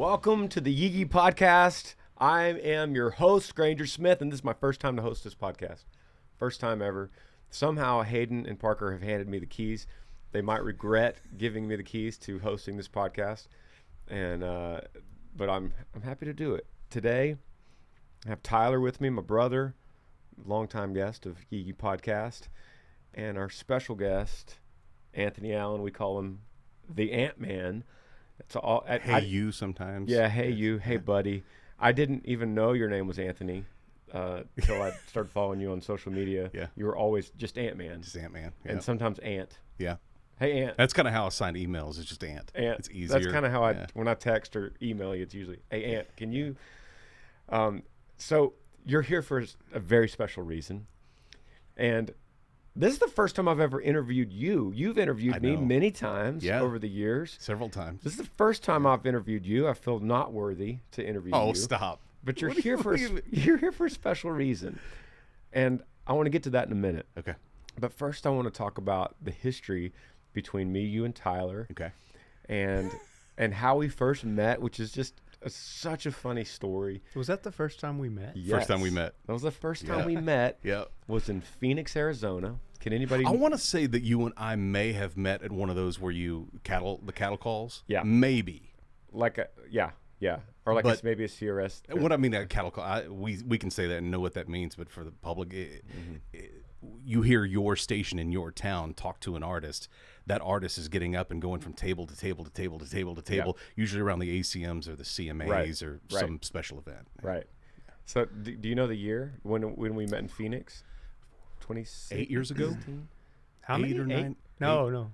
Welcome to the Yee Yee Podcast. I am your host, Granger Smith, and this is my first time to host this podcast. First time ever. Somehow Hayden and Parker have handed me the keys. They might regret giving me the keys to hosting this podcast, and but I'm happy to do it. Today, I have Tyler with me, my brother, longtime guest of Yee Yee Podcast, and our special guest, Anthony Allen. We call him the AntMan. It's all you sometimes. Yeah, hey you, hey buddy. I didn't even know your name was Anthony until I started following you on social media. Yeah, you were always just AntMan. Just AntMan, yeah. And sometimes Ant. Yeah. Hey Ant. That's kind of how I sign emails. It's just Ant. Ant. It's easier. That's kind of how when I text or email you, it's usually, hey Ant, can you? So you're here for a very special reason, and this is the first time I've ever interviewed you. You've interviewed me many times over the years. Several times. This is the first time I've interviewed you. I feel not worthy to interview you. Oh, stop. But you're here for a special reason. And I want to get to that in a minute. Okay. But first I want to talk about the history between me, you, and Tyler. Okay. And how we first met, which is just such a funny story. Was that the first time we met? Yes. First time we met. That was the first time we met. Yeah. Was in Phoenix, Arizona. Can anybody? I want to say that you and I may have met at one of those where the cattle calls. Yeah. Maybe. Like or like maybe a CRS. What I mean, a cattle call. We can say that and know what that means, but for the public, you hear your station in your town talk to an artist. That artist is getting up and going from table to table to table to table to table, usually around the ACMs or the CMAs or some special event. Right. Yeah. So do you know the year when we met in Phoenix? 8 years ago. How many? 8 or 9? No.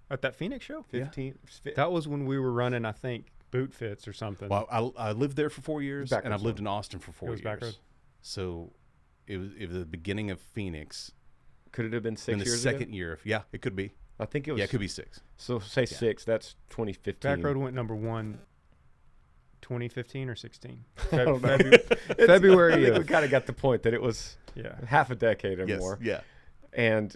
At that Phoenix show? 15. Yeah. That was when we were running, I think, boot fits or something. Well, I lived there for 4 years, and I've lived in Austin for 4 years. Back road. So it was the beginning of Phoenix. Could it have been 6 years ago? In the second year. Yeah, it could be. I think it was. Yeah, it could be 6. So say 6. That's 2015. Back road went number 1. 2015 or 16? February. I think we kind of got the point that it was half a decade or more. Yeah. And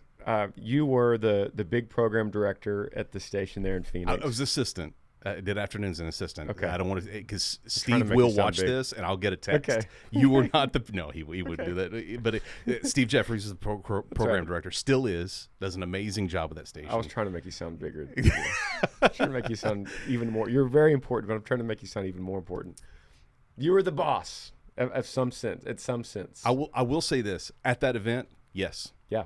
you were the big program director at the station there in Phoenix. I was assistant. I did afternoons and assistant. Okay. I don't want to, because Steve will watch this and I'll get a text. Okay. You were not he wouldn't do that. But Steve Jeffries is the program director, still is, does an amazing job at that station. I was trying to make you sound bigger. Trying to make you sound even more. You're very important, but I'm trying to make you sound even more important. You were the boss of some sense, at some sense. I will say this, at that event, yes. Yeah.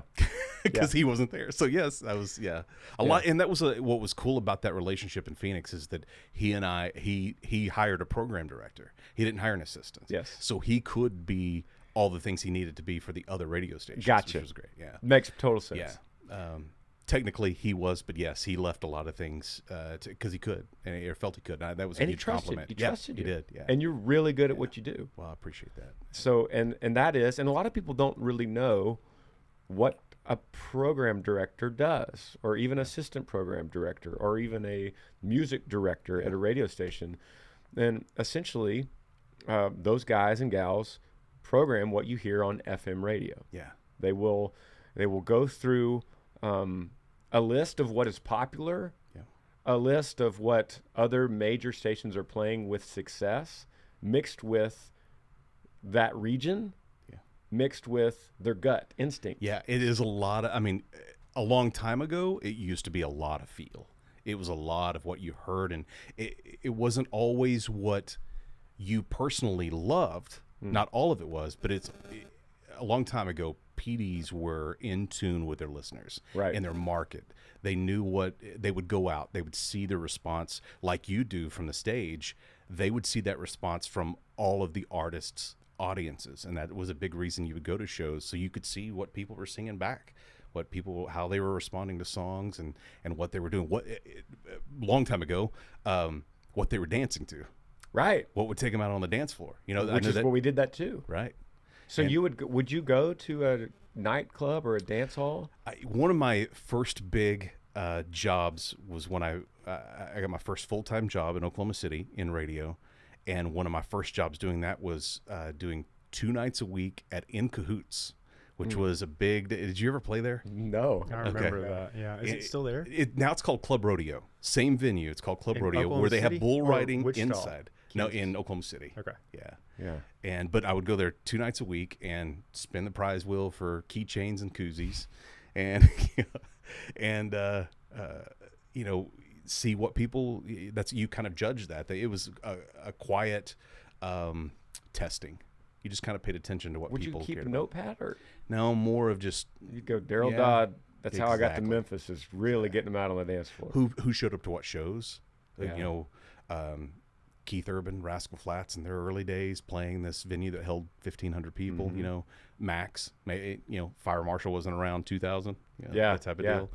Because he wasn't there. So yes, I was, a lot. And that was what was cool about that relationship in Phoenix is that he hired a program director. He didn't hire an assistant. Yes. So he could be all the things he needed to be for the other radio stations. Gotcha. Which was great. Yeah. Makes total sense. Yeah. Technically he was, but yes, he left a lot of things because he could, and felt he could. That was a huge compliment. He trusted you. He did. Yeah. And you're really good at what you do. Well, I appreciate that. So, and that is, and a lot of people don't really know what a program director does, or even assistant program director, or even a music director at a radio station. And essentially, those guys and gals program what you hear on FM radio. Yeah. They will go through a list of what is popular, a list of what other major stations are playing with success, mixed with that region, mixed with their gut instinct. Yeah, it is a lot of, a long time ago, it used to be a lot of feel. It was a lot of what you heard, and it wasn't always what you personally loved. Not all of it was, but a long time ago, PDs were in tune with their listeners and their market. They knew what they would go out. They would see the response like you do from the stage. They would see that response from all of the artists' audiences, and that was a big reason you would go to shows, so you could see what people were singing back, how they were responding to songs, and what they were doing. Long time ago, what they were dancing to. Right. What would take them out on the dance floor? Which is where we did that too. Right. So would you go to a nightclub or a dance hall? One of my first big jobs was when I got my first full-time job in Oklahoma City in radio, and one of my first jobs doing that was doing 2 nights a week at In Cahoots, which was a big. Did you ever play there? No, I remember that. Yeah, is it still there? Now it's called Club Rodeo. Same venue. It's called Club Rodeo, Oklahoma where they City? have bull riding Wichita? inside. No, in Oklahoma City. Okay. Yeah. But I would go there 2 nights a week and spin the prize wheel for keychains and koozies, and see what people. That's you kind of judge that. It was a quiet testing. You just kind of paid attention to what Would people. Would you keep cared a notepad or? No, more of just. You go Daryl Yeah, Dodd. That's how I got to exactly. Memphis. Is really getting them out on the dance floor. Who showed up to what shows? Yeah. Keith Urban, Rascal Flatts in their early days playing this venue that held 1,500 people. Mm-hmm. Max. Fire Marshal wasn't around 2000. Yeah, that type of deal.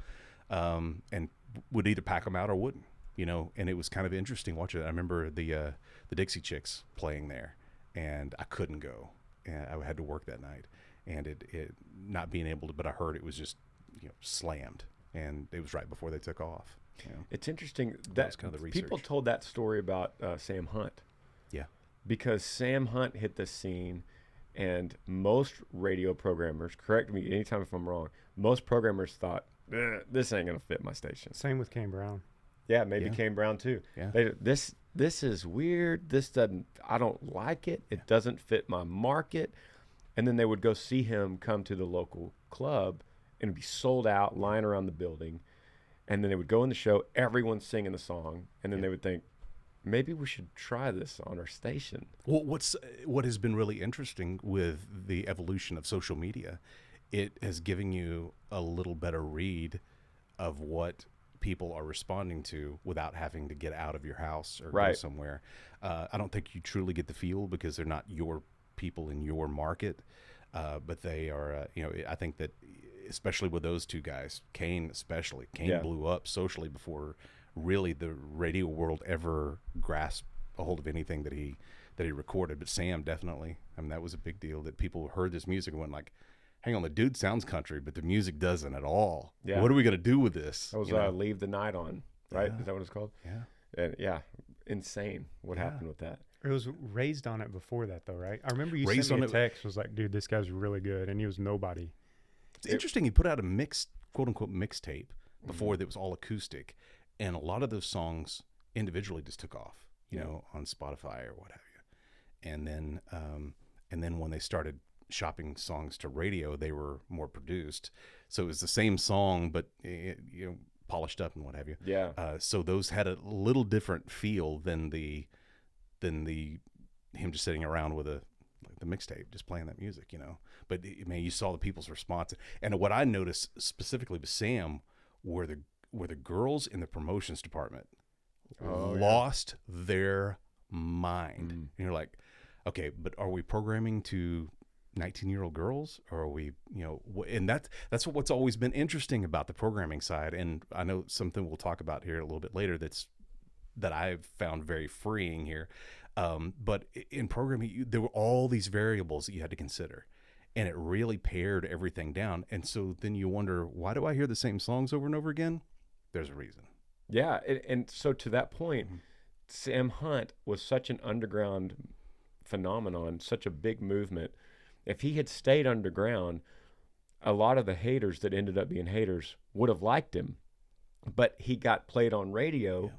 And would either pack them out or wouldn't. And it was kind of interesting watching it. I remember the Dixie Chicks playing there, and I couldn't go, and I had to work that night, and it not being able to. But I heard it was just slammed, and it was right before they took off. It's interesting that kind of the people research. told that story about Sam Hunt. Yeah. Because Sam Hunt hit the scene, and most radio programmers, correct me anytime if I'm wrong, most programmers thought, this ain't going to fit my station. Same with Kane Brown. Yeah, maybe Yeah. Kane Brown too. Yeah. This is weird. I don't like it. It doesn't fit my market. And then they would go see him come to the local club and it'd be sold out, lying around the building. And then they would go in the show, everyone's singing the song, and then they would think, maybe we should try this on our station. Well, what has been really interesting with the evolution of social media, it has given you a little better read of what people are responding to without having to get out of your house or go Right. somewhere. I don't think you truly get the feel because they're not your people in your market, but they are. I think that especially with those two guys, Kane especially, Yeah. blew up socially before really the radio world ever grasped a hold of anything that he recorded. But Sam definitely. I mean, that was a big deal that people heard this music and went like, hang on, the dude sounds country, but the music doesn't at all. Yeah. What are we going to do with this? That was Leave the Night On, right? Yeah. Is that what it's called? Yeah. And insane what happened with that. It was raised on it before that, though, right? I remember you Raised sent me on a It- text. Was like, dude, this guy's really good, and he was nobody. It's interesting. He put out a mixed, quote unquote, mixtape before that was all acoustic. And a lot of those songs individually just took off, on Spotify or what have you. And then when they started shopping songs to radio, they were more produced. So it was the same song, but polished up and what have you. Yeah. So those had a little different feel than the him just sitting around with the mixtape, just playing that music, But man, you saw the people's response, and what I noticed specifically with Sam were the girls in the promotions department lost their mind. And you're like, okay, but are we programming to 19-year-old girls, or are we, and that's what's always been interesting about the programming side. And I know something we'll talk about here a little bit later that I've found very freeing here. But in programming, there were all these variables that you had to consider, and it really pared everything down. And so then you wonder, why do I hear the same songs over and over again? There's a reason. Yeah. And so to that point, Sam Hunt was such an underground phenomenon, such a big movement. If he had stayed underground, a lot of the haters that ended up being haters would have liked him. But he got played on radio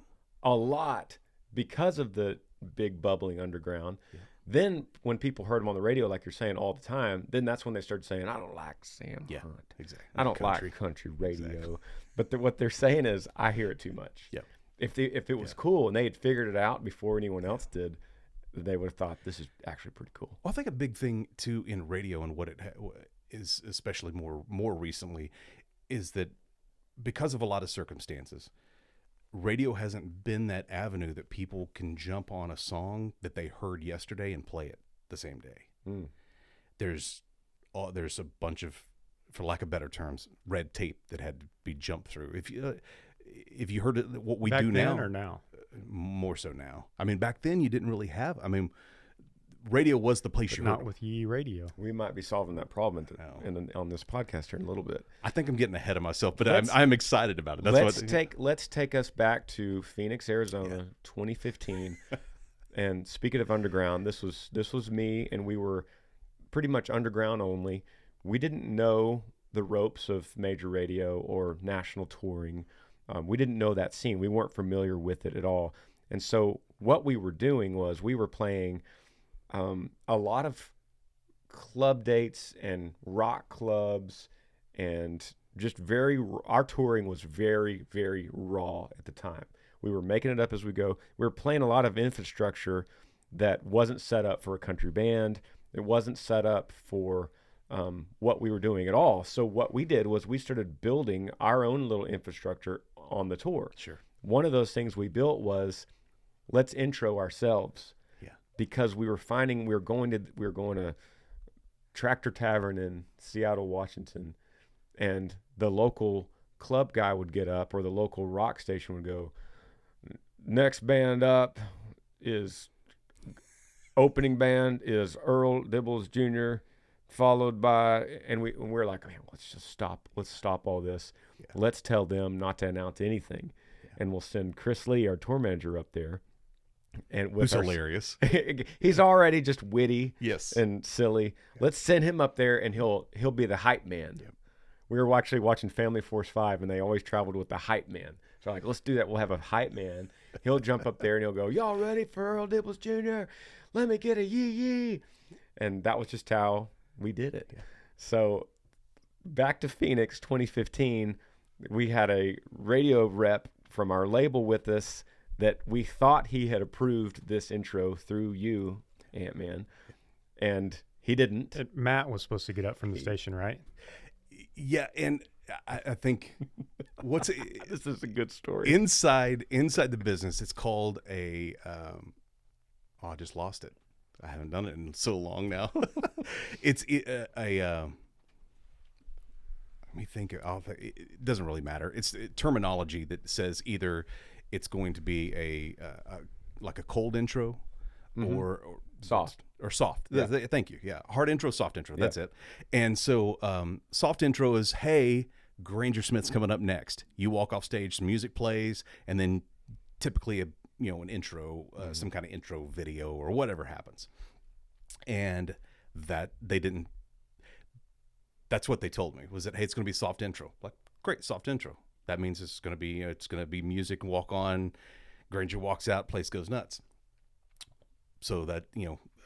a lot because of the big bubbling underground. Yeah. Then when people heard him on the radio, like you're saying all the time, then that's when they started saying, I don't like Sam Hunt. Exactly. I don't like country radio. Exactly. But what they're saying is, I hear it too much. Yeah. If it was cool and they had figured it out before anyone else did, they would have thought this is actually pretty cool. Well, I think a big thing too in radio and what it is, especially more recently, is that because of a lot of circumstances, radio hasn't been that avenue that people can jump on a song that they heard yesterday and play it the same day. There's a bunch of, for lack of better terms, red tape that had to be jumped through. If you heard it, what we Back do then now, or now? More so now. I mean, back then you didn't really have. I mean, radio was the place But you not heard. with Yee Yee Radio. We might be solving that problem on this podcast here in a little bit. I think I'm getting ahead of myself, but I'm excited about it. Let's take us back to Phoenix, Arizona, 2015. And speaking of underground, this was me, and we were pretty much underground only. We didn't know the ropes of major radio or national touring. We didn't know that scene. We weren't familiar with it at all. And so what we were doing was we were playing a lot of club dates and rock clubs, and just our touring was very, very raw at the time. We were making it up as we go. We were playing a lot of infrastructure that wasn't set up for a country band. It wasn't set up for what we were doing at all. So what we did was we started building our own little infrastructure on the tour. Sure. One of those things we built was, let's intro ourselves. Yeah. Because we were finding we were going to Tractor Tavern in Seattle, Washington, and the local club guy would get up, or the local rock station would go, next band up is opening band is Earl Dibbles Jr., followed by, and we're like, man, let's stop all this. Yeah. Let's tell them not to announce anything. Yeah. And we'll send Chris Lee, our tour manager, up there. And who's hilarious. He's already just witty, yes, and silly. Yeah. Let's send him up there, and he'll be the hype man. Yep. We were actually watching Family Force 5, and they always traveled with the hype man. So like, let's do that. We'll have a hype man. He'll jump up there, and he'll go, y'all ready for Earl Dibbles Jr.? Let me get a yee yee. And that was just how we did it. Yeah. So back to Phoenix 2015, we had a radio rep from our label with us that we thought he had approved this intro through you, AntMan, and he didn't. Matt was supposed to get up from the station, right? Yeah, and I think this is a good story. Inside the business, it's called a I just lost it. I haven't done it in so long now. It's let me think. It doesn't really matter. It's terminology that says either it's going to be like a cold intro, mm-hmm. or soft. Or soft. Yeah. Thank you. Yeah. Hard intro, soft intro. That's it. And so soft intro is, hey, Granger Smith's coming up next. You walk off stage, some music plays, and then typically an intro, mm-hmm. some kind of intro video or whatever happens. And that they didn't. That's what they told me, was that, hey, it's going to be soft intro. Like, great, soft intro. That means it's going to be music, walk on, Granger walks out, place goes nuts. So that,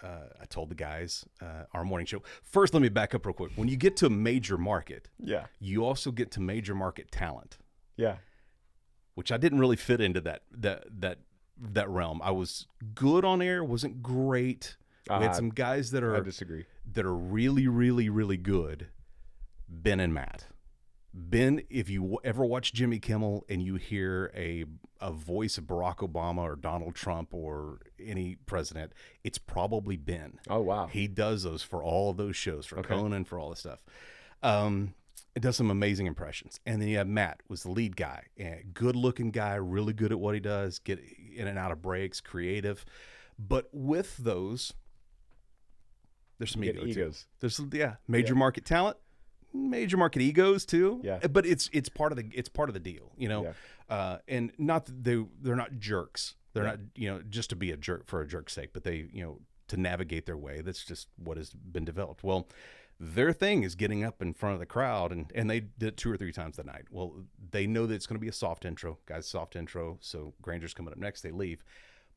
I told the guys, our morning show. First, let me back up real quick. When you get to a major market, yeah, you also get to major market talent. Yeah. Which I didn't really fit into that realm. I was good on air, wasn't great. We had some guys that I disagree. That are really, really, really good. Ben and Matt. Ben, if you ever watch Jimmy Kimmel and you hear a voice of Barack Obama or Donald Trump or any president, it's probably Ben. Oh, wow. He does those for all of those shows, for Conan, for all this stuff. It does some amazing impressions. And then you have Matt, was the lead guy. Good-looking guy, really good at what he does, get in and out of breaks, creative. But with those, there's some egos. There's major market talent. Major market egos too, but it's part of the deal, and not that they're not jerks. They're not just to be a jerk for a jerk's sake, but they to navigate their way. That's just what has been developed. Well, their thing is getting up in front of the crowd, and they did it 2 or 3 times that night. Well, they know that it's going to be a soft intro, guys. Soft intro. So Granger's coming up next. They leave,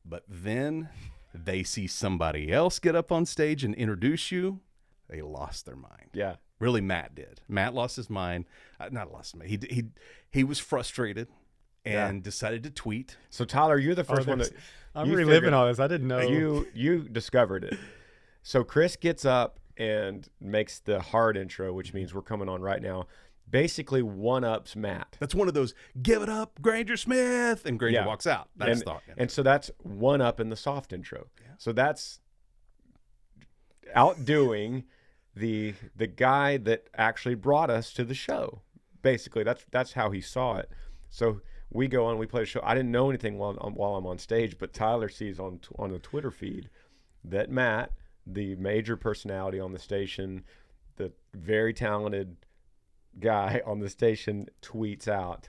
but then they see somebody else get up on stage and introduce you. They lost their mind. Yeah. Really, Matt did. Matt lost his mind. Not lost his mind. He was frustrated and decided to tweet. So Tyler, you're the first one that I'm reliving all this. I didn't know. You discovered it. So Chris gets up and makes the hard intro, which means we're coming on right now. Basically, one-ups Matt. That's one of those, give it up, Granger Smith, and Granger walks out. That's and so that's one-up in the soft intro. Yeah. So that's outdoing the guy that actually brought us to the show. Basically, that's how he saw it. So we go on, we play the show. I didn't know anything while I'm on stage, but Tyler sees on the Twitter feed that Matt, the major personality on the station, the very talented guy on the station, tweets out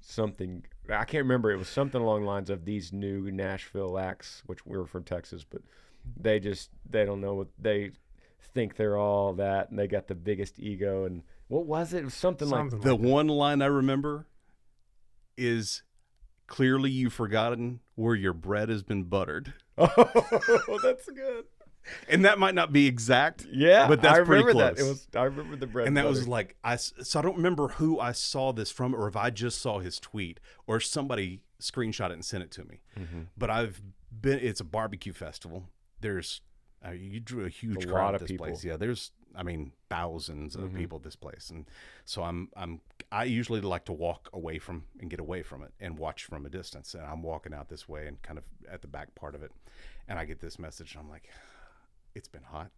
something. I can't remember. It was something along the lines of these new Nashville acts, which we're from Texas, but they don't know what they think they're all that, and they got the biggest ego. And what was it? It was something like the one line I remember is, clearly you've forgotten where your bread has been buttered. Oh, that's good. And that might not be exact. Yeah, but that's I remember pretty close. that. It was. I remember the bread. And that butter. was like, so I don't remember who I saw this from, or if I just saw his tweet, or somebody screenshot it and sent it to me. Mm-hmm. But it's a barbecue festival. There's, you drew a huge A crowd lot at of this people. place. Yeah, there's, thousands of people at this place. And so I usually like to walk away from and get away from it and watch from a distance. And I'm walking out this way and kind of at the back part of it. And I get this message and I'm like, it's been hot.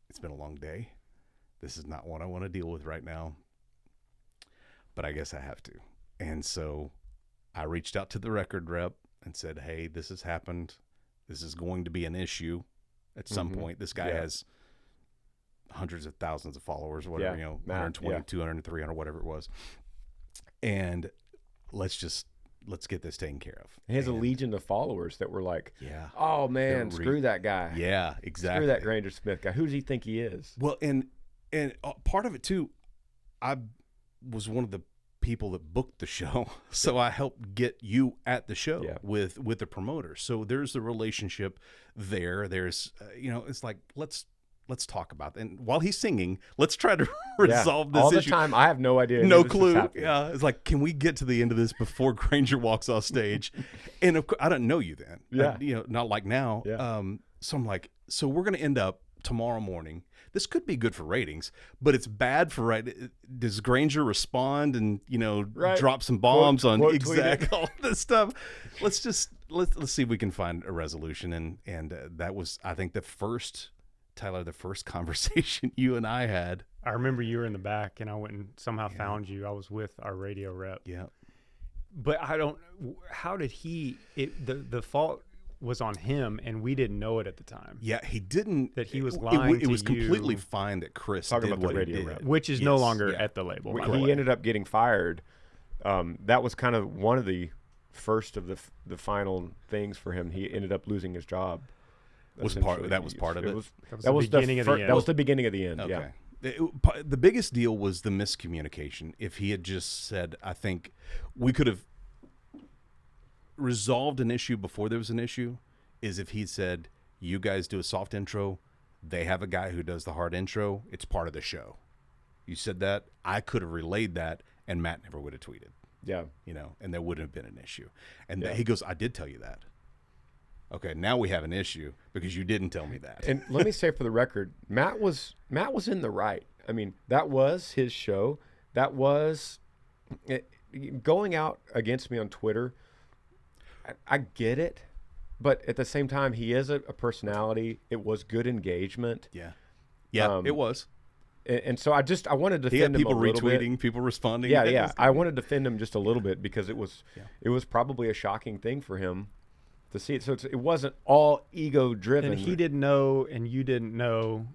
It's been a long day. This is not what I want to deal with right now. But I guess I have to. And so I reached out to the record rep and said, hey, this has happened. This is going to be an issue at some point. This guy has hundreds of thousands of followers or whatever, 120, 200, 300, whatever it was. And let's get this taken care of. He has a legion of followers that were like, yeah, oh man, screw that guy. Yeah, exactly. Screw that Granger Smith guy. Who does he think he is? Well, and part of it too, I was one of the people that booked the show, so I helped get you at the show with the promoter. So there's a relationship there. There's it's like let's talk about that. And while he's singing, let's try to resolve this all the issue. time. I have no idea. No clue. Yeah, it's like, can we get to the end of this before Granger walks off stage? And of course, I didn't know you then. Yeah. Not like now. Yeah. So I'm like, so we're going to end up tomorrow morning. This could be good for ratings, but it's bad for does Granger respond and drop some bombs on exact all this stuff? Let's see if we can find a resolution. And that was, I think, the first conversation you and I had. I remember you were in the back, and I went and somehow found you. I was with our radio rep. Yeah. But how did the fault was on him, and we didn't know it at the time. Yeah, he didn't. That he was lying It was to you. completely fine that Chris Talking did about the what he radio did. rep. Which is no longer at the label. by the He way. ended up getting fired. That was kind of one of the first of the final things for him. He ended up losing his job. That was part of it. That was the beginning of the end. That was the beginning of the end. Okay. Yeah. The biggest deal was the miscommunication. If he had just said, I think we could have resolved an issue before there was an issue, is if he said, you guys do a soft intro, they have a guy who does the hard intro, it's part of the show. You said that, I could have relayed that, and Matt never would have tweeted. Yeah. And there wouldn't have been an issue. And he goes, I did tell you that. Okay, now we have an issue because you didn't tell me that. And let me say for the record, Matt was in the right. I mean, that was his show. That was going out against me on Twitter. I get it, but at the same time, he is a personality. It was good engagement. Yeah, it was. And so I wanted to defend him people a little retweeting, bit. people responding. Yeah. I wanted to defend him just a little bit because it was probably a shocking thing for him to see it. So it wasn't all ego driven. And he didn't know, and you didn't know,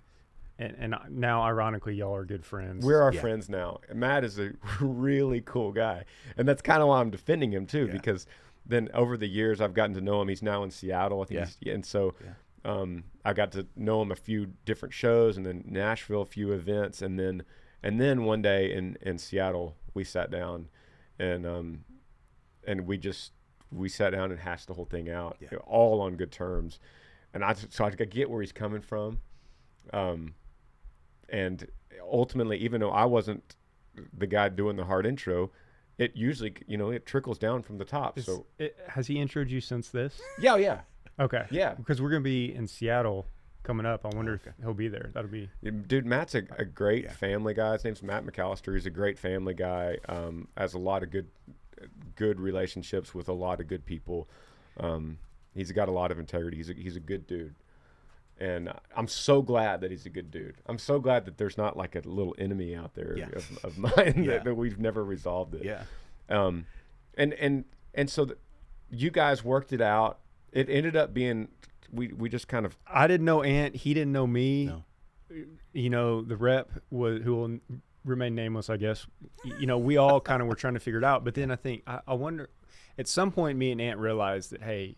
and now ironically y'all are good friends. We're friends now. Matt is a really cool guy, and that's kind of why I'm defending him too, because then over the years I've gotten to know him. He's now in Seattle, I think, and so I got to know him a few different shows, and then Nashville, a few events, and then one day in Seattle we sat down, and we sat down and hashed the whole thing out, all on good terms. And I get where he's coming from. And ultimately, even though I wasn't the guy doing the hard intro, it usually, it trickles down from the top. Has he introed you since this? Yeah. Okay. Yeah. Because we're going to be in Seattle coming up. I wonder if he'll be there. That'll be. Dude, Matt's a great family guy. His name's Matt McAllister. He's a great family guy. Has a lot of good relationships with a lot of good people. He's got a lot of integrity. He's a good dude, and I'm so glad that he's a good dude. I'm so glad that there's not like a little enemy out there of mine that we've never resolved it. And so you guys worked it out. It ended up being we just kind of. I didn't know Ant. He didn't know me. No. The rep who will remain nameless, I guess. We all kind of were trying to figure it out. But then I think, I wonder, at some point, me and Ant realized that, hey,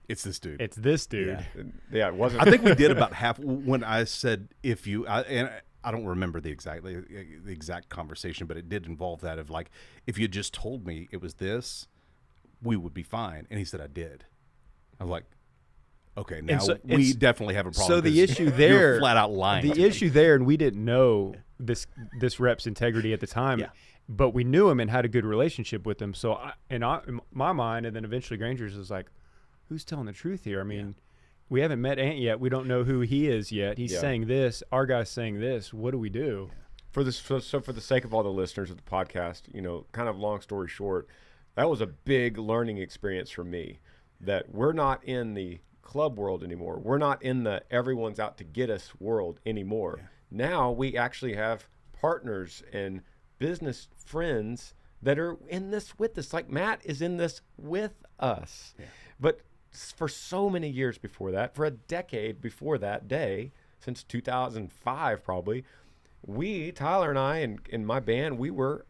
it's this dude. It's this dude. Yeah, it wasn't. I think we did about half when I said, and I don't remember the exact conversation, but it did involve that of like, if you just told me it was this, we would be fine. And he said, I did. I was like, okay, now so we definitely have a problem. So the 'cause issue you're there, flat out lying. the to me. issue there, and we didn't know this rep's integrity at the time, but we knew him and had a good relationship with him. So in my mind, and then eventually Granger's is like, who's telling the truth here? I mean, we haven't met Ant yet. We don't know who he is yet. He's saying this. Our guy's saying this. What do we do? For this, so for the sake of all the listeners of the podcast, kind of long story short, that was a big learning experience for me. That we're not in the club world anymore. We're not in the everyone's out to get us world anymore. Yeah. Now we actually have partners and business friends that are in this with us. Like Matt is in this with us. Yeah. But for so many years before that, for a decade before that day, since 2005 probably, Tyler and I and my band, we were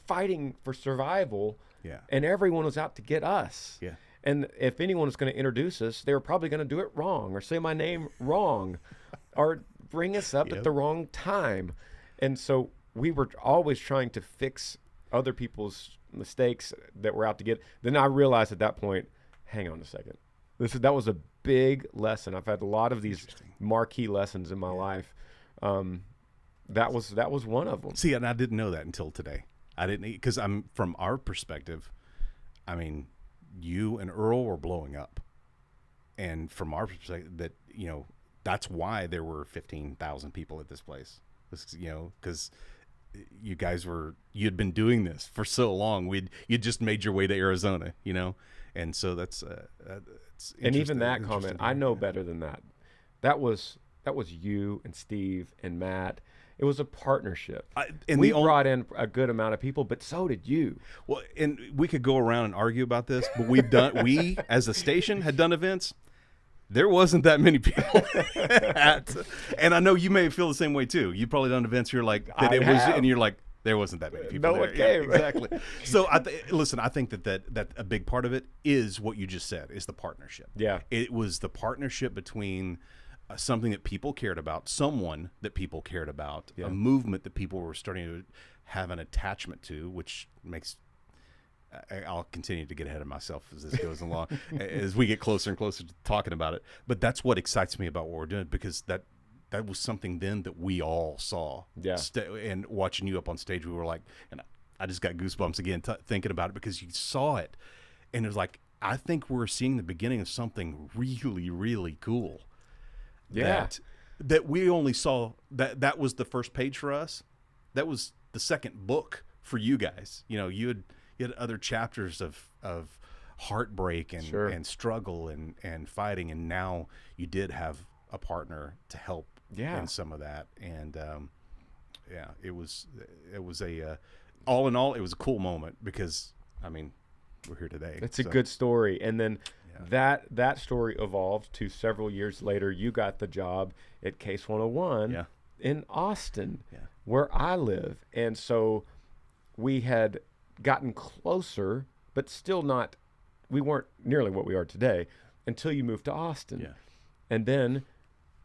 fighting for survival. Yeah. And everyone was out to get us. Yeah. And if anyone was going to introduce us, they were probably going to do it wrong or say my name wrong or bring us up at the wrong time. And so we were always trying to fix other people's mistakes that were out to get. Then I realized at that point, hang on a second. That was a big lesson. I've had a lot of these marquee lessons in my life. That was one of them. See, and I didn't know that until today. I didn't, because from our perspective, I mean, you and Earl were blowing up, and from our perspective, that's why there were 15,000 people at this place. Because you guys you'd been doing this for so long. You just made your way to Arizona, and so that's and even that comment, I know better than that. That was you and Steve and Matt. It was a partnership. We brought in a good amount of people, but so did you. Well, and we could go around and argue about this, but we as a station had done events. There wasn't that many people and I know you may feel the same way too. You've probably done events you're like that and you're like, there wasn't that many people. No one came. Yeah, exactly. So listen, I think that a big part of it is what you just said, is the partnership. Yeah. It was the partnership between something that people cared about, someone that people cared about, a movement that people were starting to have an attachment to, which makes I'll continue to get ahead of myself as this goes along, as we get closer and closer to talking about it. But that's what excites me about what we're doing, because that was something then that we all saw. Yeah. And watching you up on stage, we were like, and I just got goosebumps again thinking about it, because you saw it, and it was like, I think we're seeing the beginning of something really, really cool. Yeah. That we only saw that was the first page for us. That was the second book for you guys. You had other chapters of heartbreak and struggle and fighting, and now you did have a partner to help in some of that. And it was a all in all, it was a cool moment, because I mean, we're here today. It's a good story. And then that story evolved to several years later. You got the job at Case 101 in Austin, where I live. And so we had gotten closer, but still not, we weren't nearly what we are today until you moved to Austin. Yeah. And then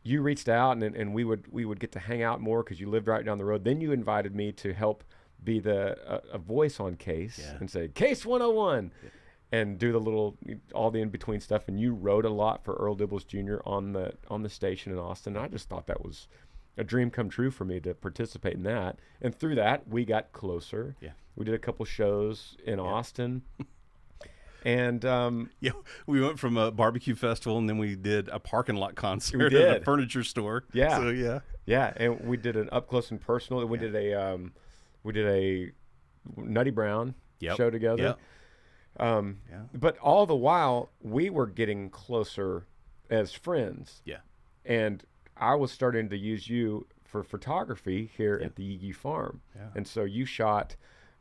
you reached out, and we would get to hang out more because you lived right down the road. Then you invited me to help be a voice on Case and say, Case 101. Yeah. And do all the in-between stuff. And you wrote a lot for Earl Dibbles Jr. on the station in Austin. And I just thought that was a dream come true for me to participate in that. And through that, we got closer. Yeah. We did a couple shows in Austin. And we went from a barbecue festival, and then we did a parking lot concert at a furniture store. Yeah. So yeah. And we did an up close and personal. We did a Nutty Brown show together. Yep. But all the while we were getting closer as friends. Yeah. And I was starting to use you for photography here at the Yee Yee farm. Yeah. And so you shot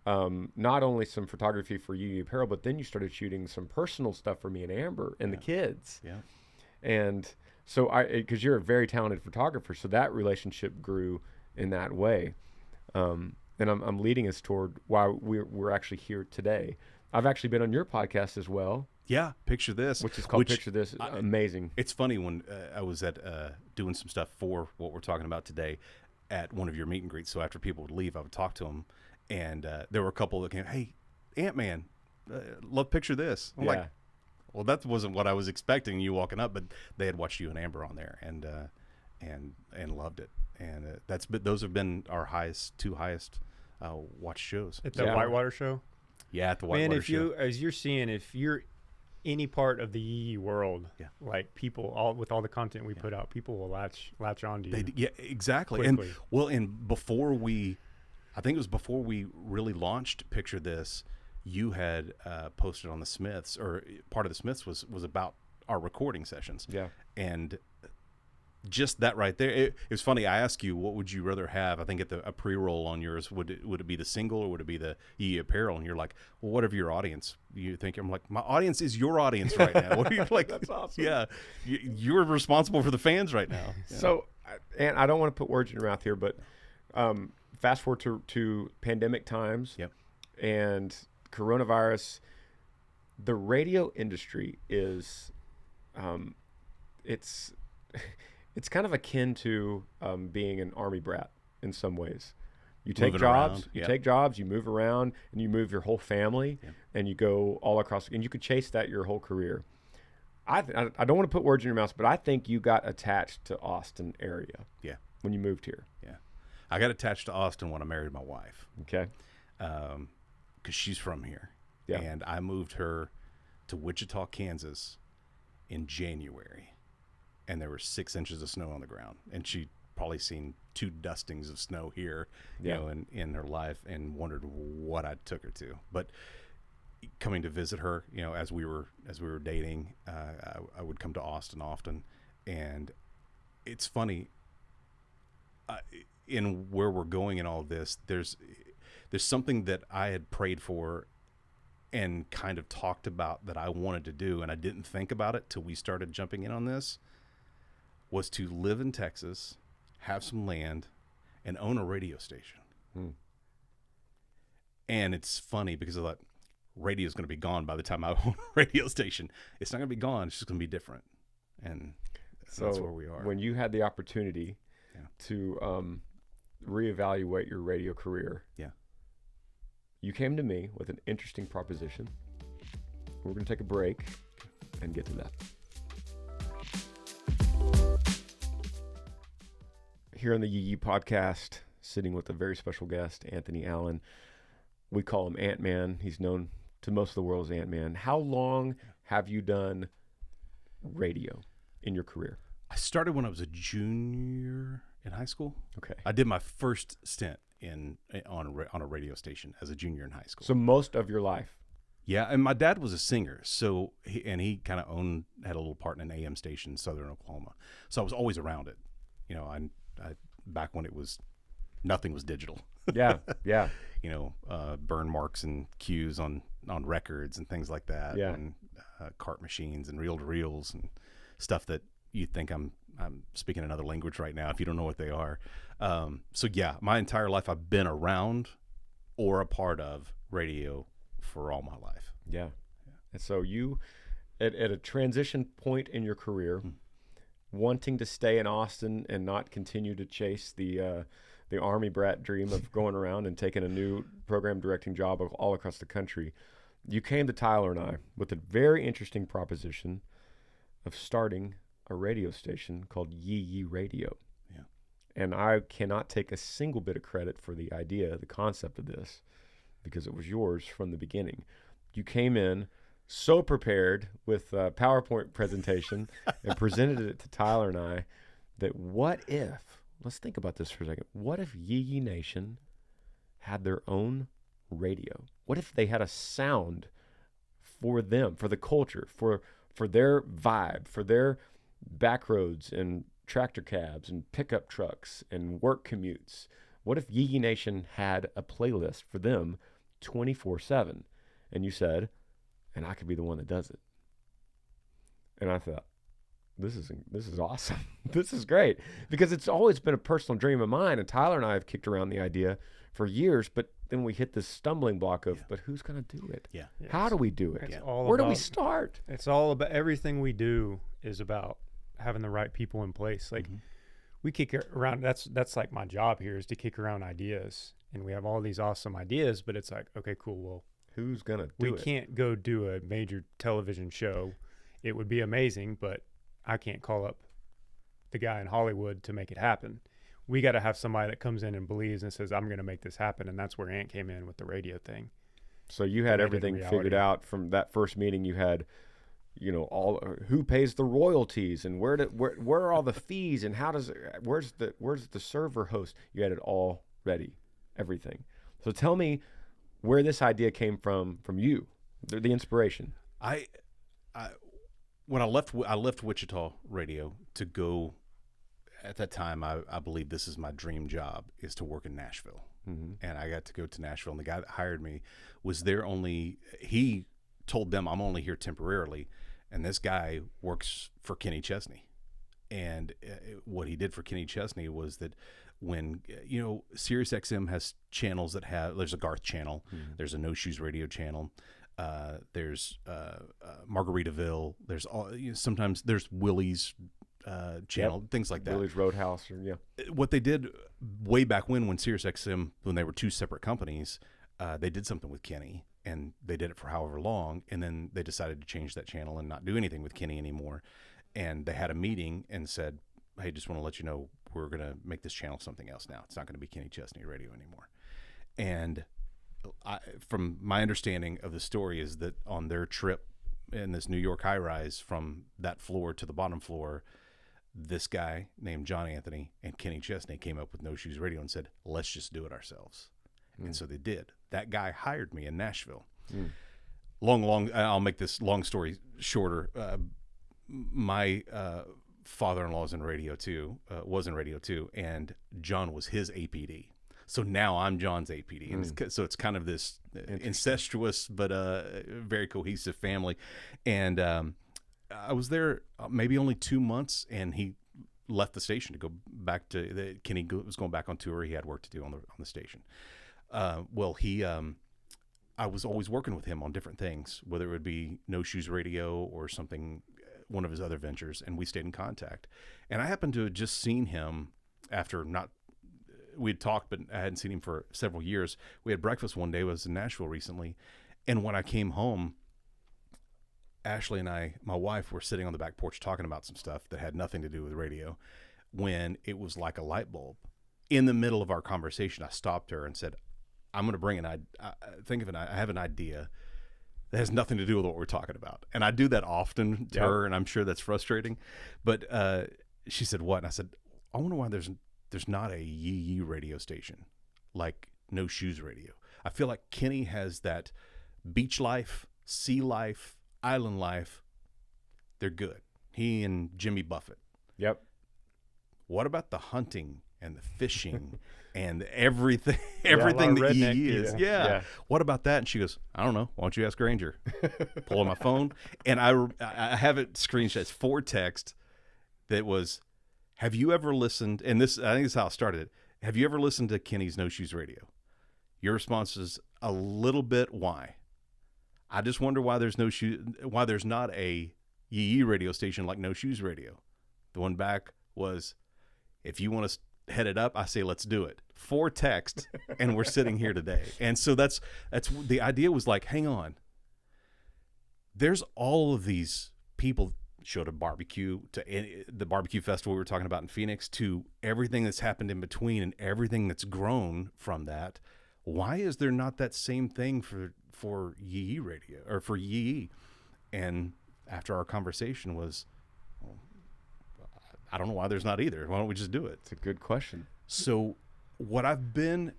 not only some photography for Yee Yee Apparel, but then you started shooting some personal stuff for me and Amber and the kids. Yeah. And so because you're a very talented photographer, so that relationship grew in that way. And I'm leading us toward why we're actually here today. I've actually been on your podcast as well. Yeah, Picture This. Which is called Picture This. Amazing. It's funny, when I was at doing some stuff for what we're talking about today at one of your meet and greets. So after people would leave, I would talk to them. And there were a couple that came, hey, AntMan, love picture this. I'm Yeah. like, well, that wasn't what I was expecting you walking up, but they had watched you and Amber on there and loved it. And those have been our two highest watched shows. At the Yeah. Whitewater show. Yeah, at the Whitewater Man, show. as you're seeing, if you're any part of the Yee Yee world, Yeah. like people, with all the content we put out, people will latch on to you. Yeah, exactly. Quickly. And before I think it was before we really launched Picture This, you had posted on the Smiths, or part of the Smiths was about our recording sessions. Yeah. And just that right there, it was funny. I asked you, what would you rather have? I think at a pre-roll on yours, would it be the single or would it be the Yee Yee apparel? And you're like, well, whatever your audience you think. I'm like, my audience is your audience right now. What are you like? That's awesome. Yeah, you're responsible for the fans right now. Yeah. So, and I don't want to put words in your mouth here, but fast forward to pandemic times. Yep. And coronavirus. The radio industry is, it's kind of akin to being an army brat in some ways. You take Moving jobs, around, you yeah. take jobs, you move around, and you move your whole family, and you go all across, and you could chase that your whole career. I don't want to put words in your mouth, but I think you got attached to Austin area. Yeah. When you moved here. Yeah. I got attached to Austin when I married my wife. Okay. Because she's from here. Yeah. And I moved her to Wichita, Kansas in January. And there were 6 inches of snow on the ground. And she'd probably seen 2 dustings of snow here, Yeah. in her life, and wondered what I took her to. But coming to visit her, as we were dating, I would come to Austin often. And it's funny, in where we're going in all of this, there's something that I had prayed for and kind of talked about that I wanted to do, and I didn't think about it till we started jumping in on this, was to live in Texas, have some land, and own a radio station. And it's funny because I thought radio is going to be gone by the time I own a radio station. It's not going to be gone. It's just going to be different. And so that's where we are. When you had the opportunity to reevaluate your radio career, you came to me with an interesting proposition. We're going to take a break and get to that. Here on the Yee Yee Podcast, sitting with a very special guest, Anthony Allen. We call him AntMan. He's known to most of the world as AntMan. How long have you done radio in your career? I started when I was a junior in high school. Okay. I did my first stint on a radio station as a junior in high school. So most of your life. Yeah, and my dad was a singer, so he kind of had a little part in an AM station in Southern Oklahoma. So I was always around it. I back when nothing was digital. Yeah. Burn marks and cues on records and things like that. Yeah. And cart machines and reel-to-reels and stuff that you think I'm speaking another language right now if you don't know what they are. So yeah, my entire life I've been around or a part of radio for all my life. Yeah. And so you, at a transition point in your career, wanting to stay in Austin and not continue to chase the Army brat dream of going around and taking a new program directing job all across the country, you came to Tyler and I with a very interesting proposition of starting a radio station called Yee Yee Radio. Yeah. And I cannot take a single bit of credit for the idea, the concept of this, because it was yours from the beginning. You came in so prepared with a PowerPoint presentation and presented it to Tyler and I that let's think about this for a second. What if Yee Yee Nation had their own radio? What if they had a sound for them, for the culture, for their vibe, for their back roads and tractor cabs and pickup trucks and work commutes? What if Yee Yee Nation had a playlist for them 24/7? And you said, and I could be the one that does it. And I thought, this is awesome. This is great, because it's always been a personal dream of mine. And Tyler and I have kicked around the idea for years, but then we hit this stumbling block of, but who's going to do it? Yeah. How do we do it? It's Where do we start? It's all about, everything we do is about having the right people in place. Like we kick around, that's like my job here, is to kick around ideas. And we have all these awesome ideas, but it's like, okay, cool. Well, Who's gonna do we it? can't go do a major television show. It would be amazing, but I can't call up the guy in Hollywood to make it happen. We got to have somebody that comes in and believes and says, I'm going to make this happen. And that's where Ant came in with the radio thing. So you had Made it everything reality. figured out from that first meeting. You had, all who pays the royalties and where are all the fees and where's the server host? You had it all ready, everything. So tell me where this idea came from you, the inspiration. When I left Wichita Radio to go. At that time, I believe this is my dream job, is to work in Nashville. Mm-hmm. And I got to go to Nashville, and the guy that hired me was there he told them I'm only here temporarily, and this guy works for Kenny Chesney. And what he did for Kenny Chesney was that when, Sirius XM has channels there's a Garth channel, mm-hmm. there's a No Shoes Radio channel, there's Margaritaville, there's sometimes there's Willie's channel, things like that. Willie's Roadhouse, What they did way back when Sirius XM, when they were two separate companies, they did something with Kenny, and they did it for however long, and then they decided to change that channel and not do anything with Kenny anymore. And they had a meeting and said, "Hey, just want to let you know we're going to make this channel something else now. It's not going to be Kenny Chesney Radio anymore." And from my understanding of the story is that on their trip in this New York high-rise from that floor to the bottom floor, this guy named John Anthony and Kenny Chesney came up with No Shoes Radio and said, let's just do it ourselves. And so they did. That guy hired me in Nashville. I'll make this long story shorter. My father-in-law was in radio too, and John was his APD. So now I'm John's APD. And so it's kind of this incestuous but very cohesive family. And I was there maybe only 2 months, and he left the station to go back to Kenny was going back on tour. He had work to do on the station. I was always working with him on different things, whether it would be No Shoes Radio or something, one of his other ventures, and we stayed in contact. And I happened to have just seen him after we'd talked, but I hadn't seen him for several years. We had breakfast one day. I was in Nashville recently, and when I came home, Ashley and my wife, were sitting on the back porch talking about some stuff that had nothing to do with radio, when it was like a light bulb. In the middle of our conversation, I stopped her and said, I'm going to bring I have an idea that has nothing to do with what we're talking about. And I do that often to her, and I'm sure that's frustrating. But she said, what? And I said, I wonder why there's not a Yee Yee radio station like No Shoes Radio. I feel like Kenny has that beach life, sea life, island life. They're good. He and Jimmy Buffett. Yep. What about the hunting and the fishing and everything that Yee Yee is? Yeah. What about that? And she goes, I don't know. Why don't you ask Granger? Pull on my phone. And I have it screenshot. It's 4 text that was, have you ever listened, and I think this is how I started it. Have you ever listened to Kenny's No Shoes Radio? Your response is a little bit, why? I just wonder why there's not a Yee Yee radio station like No Shoes Radio. The one back was, if you want to head it up, I say let's do it. 4 texts, and we're sitting here today. And so that's the idea was like, hang on. There's all of these people showed a barbecue, to the barbecue festival we were talking about in Phoenix, to everything that's happened in between and everything that's grown from that. Why is there not that same thing for Yee Yee Radio or for Yee Yee? And after our conversation was, well, I don't know why there's not either. Why don't we just do it? It's a good question. So what I've been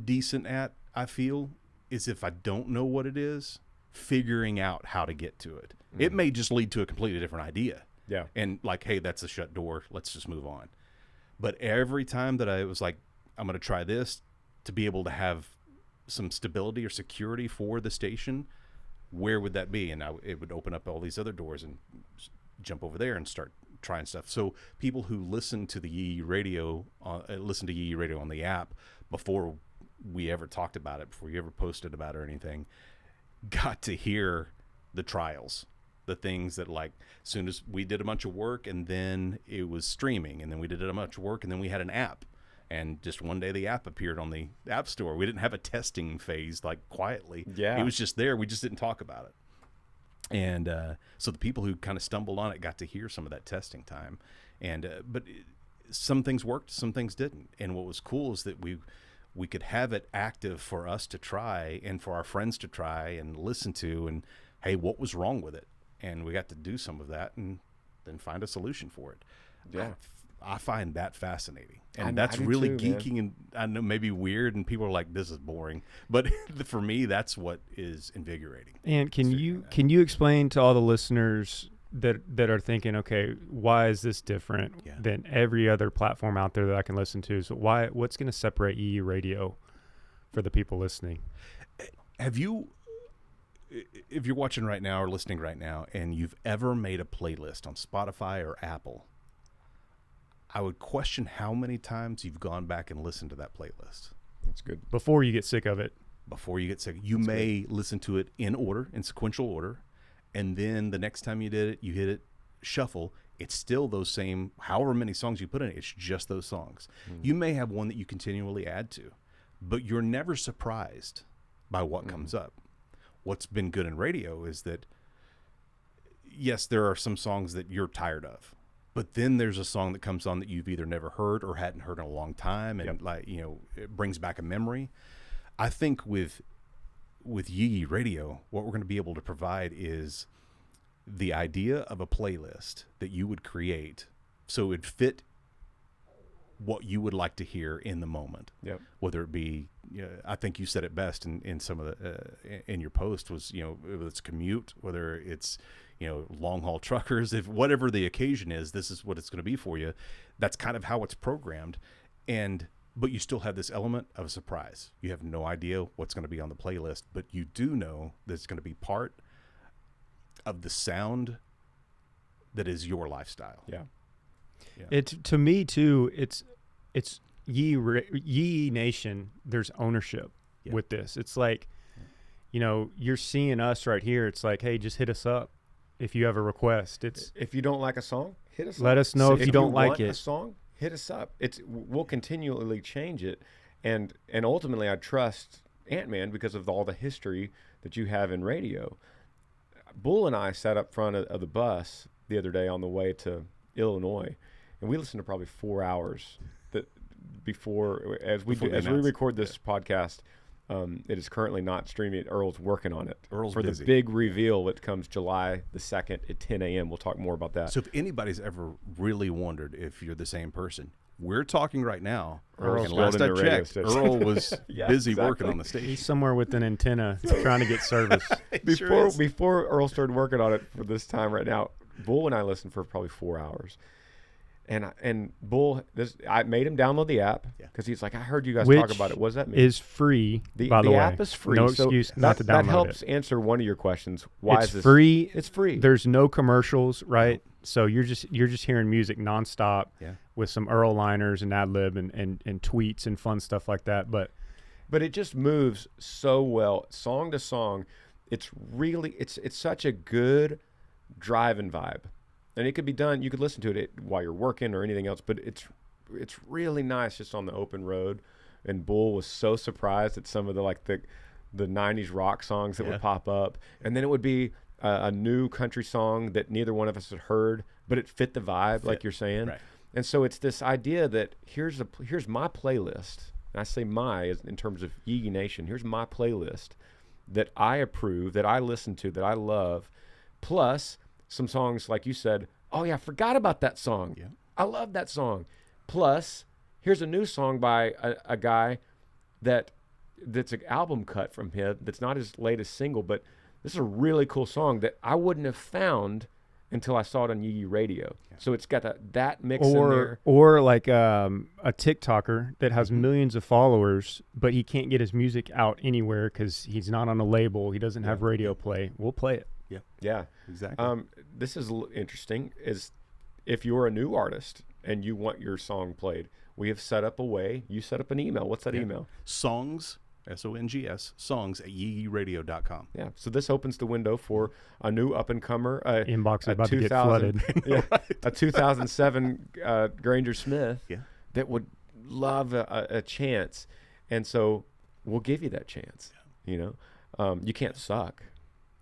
decent at, I feel, is if I don't know what it is, figuring out how to get to it. It may just lead to a completely different idea. Yeah. And like, hey, that's a shut door. Let's just move on. But every time that I was like, I'm going to try this to be able to have some stability or security for the station, where would that be? And it would open up all these other doors and jump over there and start trying stuff. So people who listen to the Yee Yee Radio, listen to Yee Yee Radio on the app before we ever talked about it, before you ever posted about it or anything, got to hear the trials, the things that, like, as soon as we did a bunch of work and then it was streaming, and then we did a bunch of work and then we had an app, And just one day the app appeared on the App Store. We didn't have a testing phase, like, quietly. Yeah. It was just there. We just didn't talk about it. And so the people who kind of stumbled on it got to hear some of that testing time. And some things worked, some things didn't. And what was cool is that we could have it active for us to try and for our friends to try and listen to. And, hey, what was wrong with it? And we got to do some of that and then find a solution for it. Yeah. I find that fascinating, and I that's do really too, geeky, and I know maybe weird, and people are like, "This is boring," but for me, that's what is invigorating. And can you explain to all the listeners that are thinking, okay, why is this different than every other platform out there that I can listen to? So what's going to separate Yee Yee Radio for the people listening? Have you, if you're watching right now or listening right now, and you've ever made a playlist on Spotify or Apple, I would question how many times you've gone back and listened to that playlist. That's good. Before you get sick of it. Before you get sick. You may listen to it in order, in sequential order, and then the next time you did it, you hit it, shuffle. It's still those same, however many songs you put in it, it's just those songs. You may have one that you continually add to, but you're never surprised by what comes up. What's been good in radio is that, yes, there are some songs that you're tired of. But then there's a song that comes on that you've either never heard or hadn't heard in a long time, and it brings back a memory. I think with Yee Yee Radio, what we're going to be able to provide is the idea of a playlist that you would create so it'd fit what you would like to hear in the moment. Yep. Whether it be, I think you said it best in some of the in your post was, whether it's commute, whether it's long haul truckers, if whatever the occasion is, this is what it's going to be for you. That's kind of how it's programmed. But you still have this element of a surprise. You have no idea what's going to be on the playlist, but you do know that it's going to be part of the sound that is your lifestyle. Yeah. It's, to me too, it's Yee Nation. There's ownership with this. It's like, you're seeing us right here. It's like, hey, just hit us up. If you have a request, if you don't like a song, hit us up. Let us know if you don't like want it. A song, hit us up. We'll continually change it, and ultimately, I trust AntMan because of all the history that you have in radio. Bull and I sat up front of the bus the other day on the way to Illinois, and we listened to probably 4 hours before as we record this podcast. It is currently not streaming. Earl's working on it. Earl's for busy. The big reveal that comes July the 2nd at 10 a.m. We'll talk more about that. So if anybody's ever really wondered if you're the same person, we're talking right now. Earl's and last I building the radio checked, station. Earl was Yeah, busy exactly. working on the station. He's somewhere with an antenna trying to get service. Before Earl started working on it for this time right now, Bull and I listened for probably 4 hours. And Bull, I made him download the app because he's like, I heard you guys talk about it. What does that mean? Is free, by the way. The app is free. No so excuse not to download that helps it. answer one of your questions. Why It's is this free. It's free. There's no commercials, right? So you're just hearing music nonstop with some Earl liners and ad lib and tweets and fun stuff like that. But it just moves so well, song to song. It's really it's such a good driving vibe. And it could be done. You could listen to it while you're working or anything else, but it's really nice just on the open road. And Bull was so surprised at some of the 90s rock songs that would pop up, and then it would be a new country song that neither one of us had heard, but it fit the vibe, like you're saying. Right. And so it's this idea that here's my playlist. And I say my as in terms of Yee Yee Nation. Here's my playlist that I approve, that I listen to, that I love, plus some songs like you said, oh yeah, I forgot about that song. Yeah. I love that song. Plus, here's a new song by a guy that's an album cut from him that's not his latest single, but this is a really cool song that I wouldn't have found until I saw it on Yee Yee Radio. Yeah. So it's got that mix in there. Or like a TikToker that has millions of followers, but he can't get his music out anywhere because he's not on a label. He doesn't have radio play. We'll play it. Yeah, exactly. This is interesting. Is if you're a new artist and you want your song played, we have set up a way. You set up an email. What's that email? Songs, SONGS, songs at yeeyeeradio.com. Yeah. So this opens the window for a new up and comer. Inbox is about to get flooded. A 2007 Granger Smith. Yeah. That would love a chance. And so we'll give you that chance. You know, you can't suck.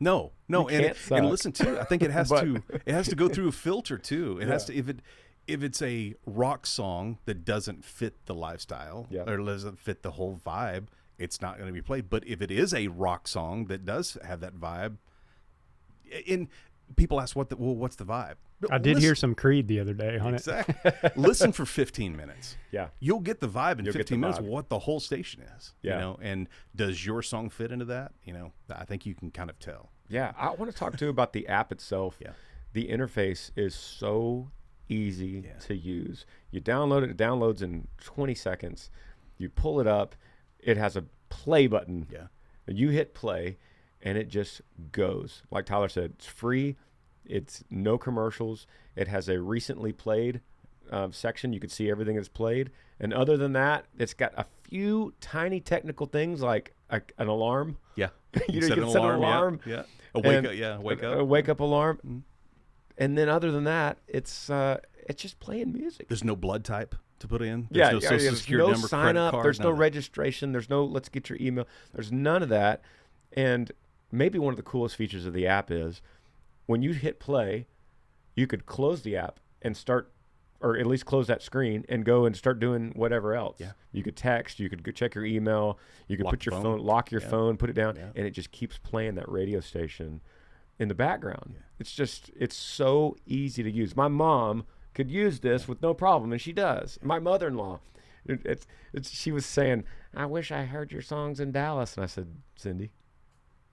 No, can't suck. and listen too. I think it has But- it has to go through a filter too. It has to Yeah. if it's a rock song that doesn't fit the lifestyle Yeah. or doesn't fit the whole vibe, it's not going to be played. But if it is a rock song that does have that vibe, and people ask what's the vibe? I did hear Listen- some Creed the other day on it. Exactly. Listen for 15 minutes. Yeah. You'll get the vibe in You'll get the 15 minutes vibe. what the whole station is. Yeah. You know, and does your song fit into that? You know, I think you can kind of tell. Yeah. I want to talk too about the app itself. Yeah. The interface is so easy Yeah. to use. You download it. It downloads in 20 seconds. You pull it up. It has a play button. Yeah. You hit play, and it just goes. Like Tyler said, it's free. It's no commercials. It has a recently played section. You can see everything that's played. And other than that, it's got a few tiny technical things like an alarm. Yeah. You know, you can set an alarm. Yeah. A wake and up. Yeah. Wake A up. wake up alarm. And then other than that, it's just playing music. There's no blood type to put in. Yeah, There's no social there's security no number, sign credit up. card, There's none no of that. registration. There's no let's get your email. There's none of that. And maybe one of the coolest features of the app is when you hit play, you could close the app and start, or at least close that screen and go and start doing whatever else. Yeah. You could text. You could go check your email. You could Lock put the your phone. lock your Yeah. phone, put it down, Yeah. and it just keeps playing that radio station in the background. It's so easy to use. My mom could use this with no problem, and she does. My mother-in-law, she was saying, I wish I heard your songs in Dallas. And I said, Cindy,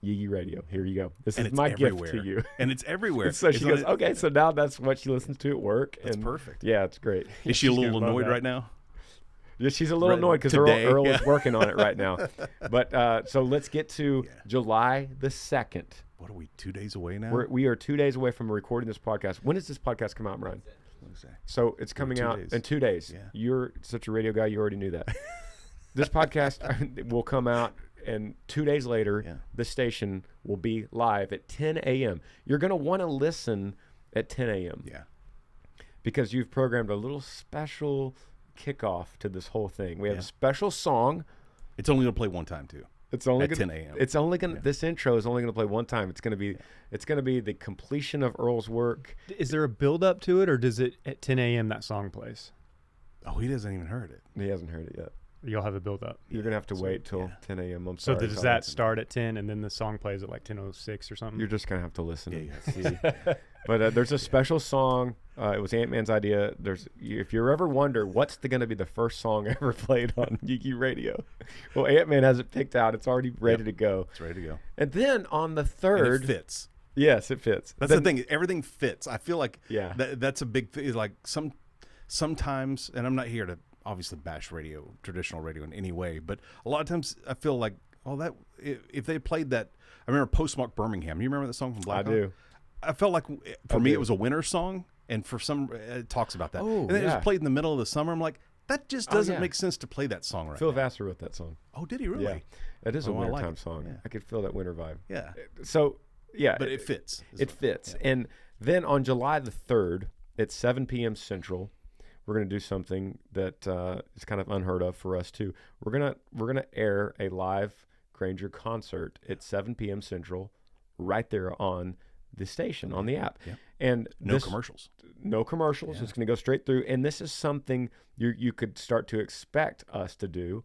Yee Yee Radio, here you go. This And is it's my everywhere. gift to you. And it's everywhere. So she It's goes, on- okay, so now that's what she listens to at work. That's and perfect. Yeah, it's great. Is she a She's little gonna love annoyed that. right now? Yeah, she's a little Right, annoyed because today, Earl yeah. is working on it right now. But so let's get to July the 2nd. What are we, 2 days away now? We are 2 days away from recording this podcast. When does this podcast come out, Brian? Wednesday. So it's coming 2 out days. in 2 days. Yeah. You're such a radio guy. You already knew that. This podcast will come out, and 2 days later, the station will be live at 10 a.m. You're going to want to listen at 10 a.m. Yeah. because you've programmed a little special kickoff to this whole thing. We have Yeah. a special song. It's only going to play one time, too. It's only At gonna, 10 a.m.. It's only gonna. This intro is only gonna play one time. It's gonna be the completion of Earl's work. Is there a build up to it, or does it at 10 a.m. that song plays? Oh, he hasn't even heard it. He hasn't heard it yet. You'll have a build up. You're gonna have to wait till yeah. 10 a.m. I'm So sorry. does Tyler. that start at 10 and then the song plays at like 10:06 or something? You're just gonna have to listen Yeah, and see. But there's a special song. It was AntMan's idea. If you ever wonder what's going to be the first song ever played on Yee Yee Radio, well, AntMan has it picked out. It's already ready to go. It's ready to go. And then on the And third, it fits. yes, it fits. That's Then- the thing. Everything fits. I feel like Yeah. that's a big thing. Like sometimes, and I'm not here to obviously bash radio, traditional radio in any way, but a lot of times I feel like, if they played that, I remember Postmark Birmingham. You remember that song from Black I Hawk? do. I felt like for me do. it was a winter song, and for some it talks about that. Oh, and then it yeah. was played in the middle of the summer. I'm like, that just Oh, doesn't yeah. make sense to play that song right Phil now. Vassar wrote that song. Oh, did he really? Yeah, it is a Oh, I like wintertime it. song. Yeah. I could feel that winter vibe. Yeah. So, yeah, But it fits. is It what- fits. And then on July the 3rd at 7 p.m. Central, we're going to do something that is kind of unheard of for us too. We're gonna air a live Granger concert at 7 p.m. Central, right there on the station on the app. Yeah. And No this- commercials. No commercials. Yeah. It's going to go straight through. And this is something you could start to expect us to do.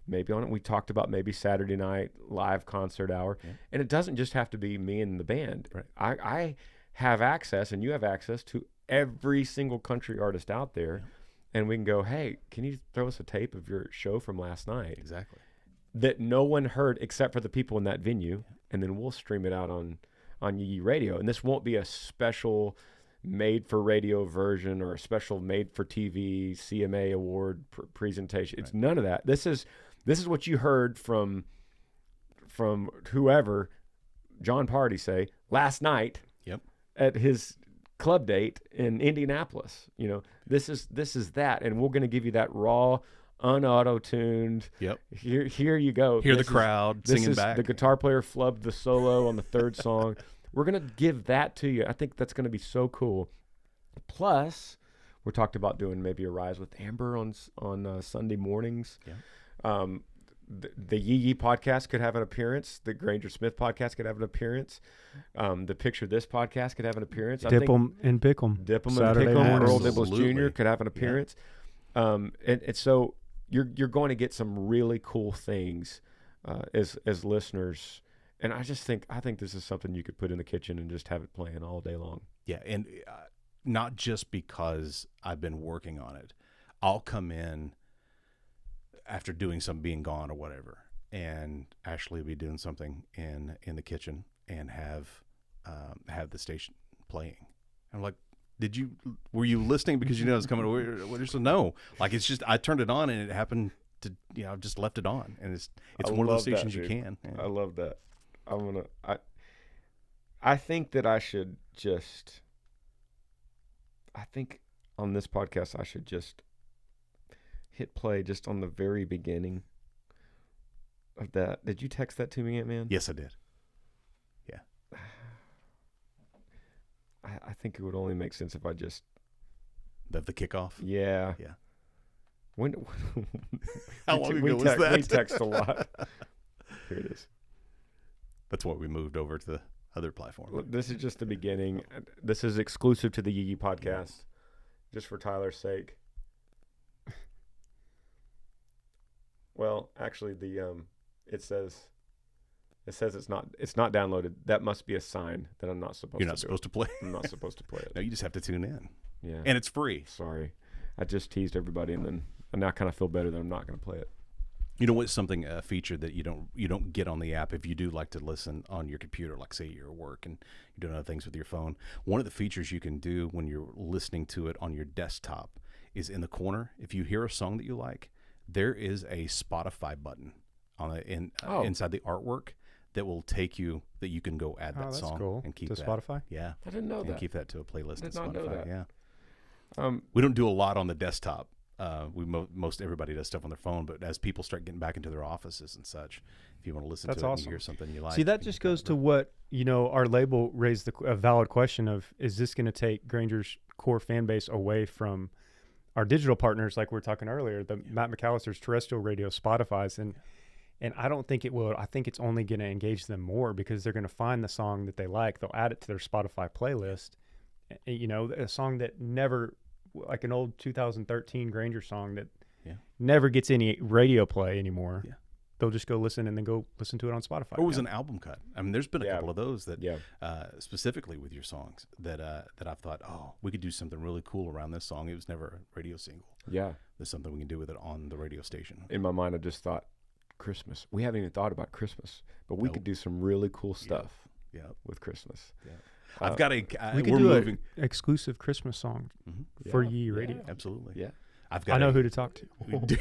Maybe on it. We talked about maybe Saturday night live concert hour. Yeah. And it doesn't just have to be me and the band. Right. I have access, and you have access to every single country artist out there. Yeah. And we can go, hey, can you throw us a tape of your show from last night Exactly. that no one heard except for the people in that venue? And then we'll stream it out on Yee Yee Radio. And this won't be a special made for radio version or a special made for TV CMA award presentation. It's none of that. This is what you heard from whoever, John Party say last night Yep. at his club date in Indianapolis. You know, this is that, and we're going to give you that raw, unauto-tuned. Yep. Here you go. Hear the This is- crowd this singing is back. the guitar player flubbed the solo on the third song. We're going to give that to you. I think that's going to be so cool. Plus, We talked about doing maybe a Rise with Amber on Sunday mornings. Yeah. The Yee Yee Podcast could have an appearance. The Granger Smith Podcast could have an appearance. The Picture This Podcast could have an appearance. Dip 'em and pick 'em. Dip 'em and Saturday pick 'em. mornings. Earl Dibbles Absolutely. Jr. could have an appearance. And so you're going to get some really cool things as listeners. And I think this is something you could put in the kitchen and just have it playing all day long. Yeah, and not just because I've been working on it. I'll come in after doing some being gone or whatever, and Ashley will be doing something in the kitchen and have the station playing. I'm like, were you listening because you know it's coming? No, like it's just I turned it on and it happened to I've just left it on, and it's one of those stations you can. Yeah. I love that. I think that I think on this podcast I should just hit play just on the very beginning of that. Did you text that to me, AntMan? Yes, I did. Yeah. I think it would only make sense if I just The kickoff. Yeah. When How long ago was that? We text a lot. Here it is. That's why we moved over to the other platform. This is just the beginning. This is exclusive to the Yee Yee Podcast, just for Tyler's sake. Well, actually, it says it's not downloaded. That must be a sign that I'm not supposed. You're not supposed to play. I'm not supposed to play it. No, you just have to tune in. Yeah, and it's free. Sorry, I just teased everybody, and now I kind of feel better that I'm not going to play it. You know what's a feature that you don't get on the app if you do like to listen on your computer, like say you're at work and you're doing other things with your phone. One of the features you can do when you're listening to it on your desktop is in the corner. If you hear a song that you like, there is a Spotify button inside the artwork that will take you that you can go add that song cool. and keep to that. Spotify. Yeah, I didn't know and that. keep that to a playlist. Did on not know Spotify. that. Yeah. We don't do a lot on the desktop. Most everybody does stuff on their phone, but as people start getting back into their offices and such, if you want to listen to it and you hear something you like. See, that just goes to what, our label raised a valid question of, is this going to take Granger's core fan base away from our digital partners, like we were talking earlier, the Matt McAllister's terrestrial radio, Spotify's, and I don't think it will. I think it's only going to engage them more because they're going to find the song that they like. They'll add it to their Spotify playlist. A song that never, like an old 2013 Granger song that never gets any radio play anymore. Yeah. They'll just go listen and then go listen to it on Spotify. Or it was an album cut. I mean, there's been a couple of those that, specifically with your songs, that I've thought, we could do something really cool around this song. It was never a radio single. Yeah. There's something we can do with it on the radio station. In my mind, I just thought, Christmas. We haven't even thought about Christmas, but we could do some really cool stuff with Christmas. Yeah. I've got we could do an exclusive Christmas song for Yee Yee Radio. Absolutely. Yeah. I know who to talk to.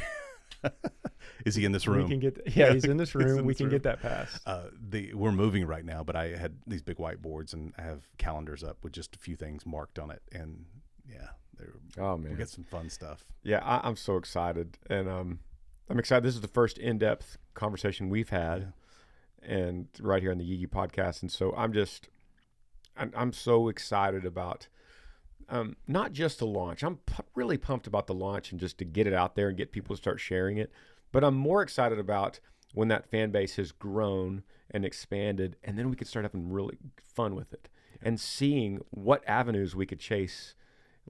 Is he in this room? We can get. He's in this room. We can get that passed. We're moving right now, but I had these big whiteboards and I have calendars up with just a few things marked on it, and we get some fun stuff. Yeah, I'm so excited, and I'm excited. This is the first in-depth conversation we've had, and right here on the Yee Yee Podcast, and so I'm so excited about. Not just the launch. I'm really pumped about the launch and just to get it out there and get people to start sharing it. But I'm more excited about when that fan base has grown and expanded, and then we could start having really fun with it and seeing what avenues we could chase,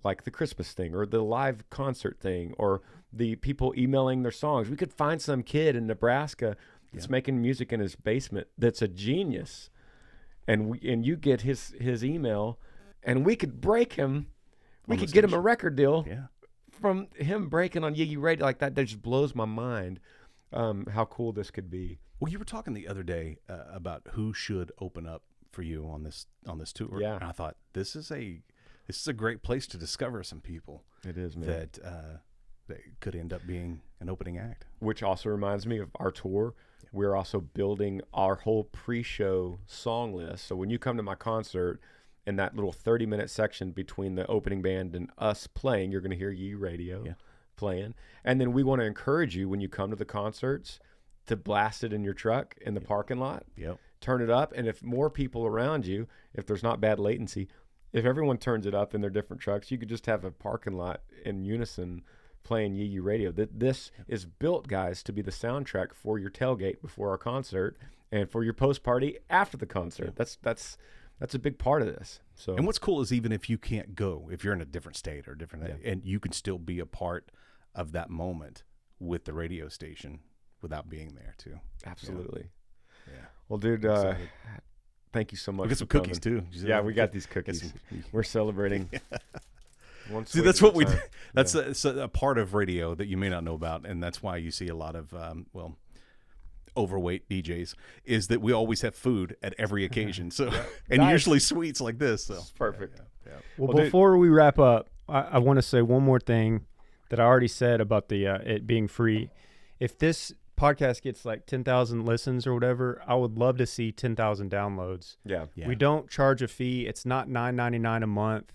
like the Christmas thing or the live concert thing or the people emailing their songs. We could find some kid in Nebraska that's making music in his basement that's a genius, and you get his email. And we could break him. We could get him a record deal from him breaking on Yee Yee Radio like that. That just blows my mind how cool this could be. Well, you were talking the other day about who should open up for you on this tour. Yeah. And I thought this is a great place to discover some people. It is, man. That could end up being an opening act. Which also reminds me of our tour. Yeah. We're also building our whole pre-show song list. So when you come to my concert, in that little 30-minute section between the opening band and us playing, you're going to hear Yee Yee Radio playing. And then we want to encourage you when you come to the concerts to blast it in your truck in the parking lot. Yep. Turn it up. And if more people around you, if there's not bad latency, if everyone turns it up in their different trucks, you could just have a parking lot in unison playing Yee Yee Radio. This is built, guys, to be the soundtrack for your tailgate before our concert and for your post party after the concert. Yeah. That's a big part of this. So, and what's cool is even if you can't go, if you're in a different state or different, and you can still be a part of that moment with the radio station without being there too. Absolutely. Yeah. Well, dude, thank you so much. We got some cookies too. Yeah, we got these cookies. We're celebrating. See, that's what we do. That's a part of radio that you may not know about, and that's why you see a lot of overweight DJs, is that we always have food at every occasion. So and usually sweets like this. So it's perfect. Yeah. Well, before we wrap up, I want to say one more thing that I already said about the it being free. If this podcast gets like 10,000 listens or whatever, I would love to see 10,000 downloads. Yeah. We don't charge a fee. It's not $9.99 a month.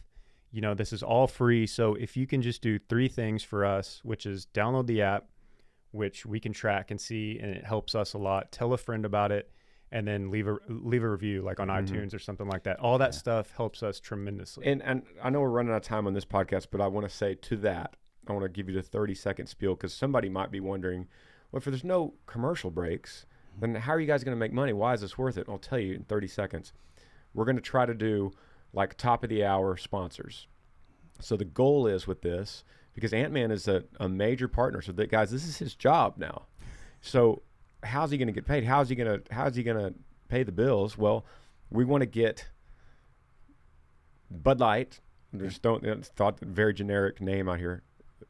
You know, this is all free. So if you can just do 3 things for us, which is download the app, which we can track and see, and it helps us a lot. Tell a friend about it, and then leave a review like on iTunes or something like that. All that stuff helps us tremendously. And I know we're running out of time on this podcast, but I want to say to that, I want to give you the 30-second spiel, because somebody might be wondering, well, if there's no commercial breaks, then how are you guys going to make money? Why is this worth it? And I'll tell you in 30 seconds. We're going to try to do like top of the hour sponsors. So the goal is with this, because AntMan is a major partner. So that, guys, this is his job now. So how's he going to get paid? How's he going to pay the bills? Well, we want to get Bud Light. Just thought very generic name out here.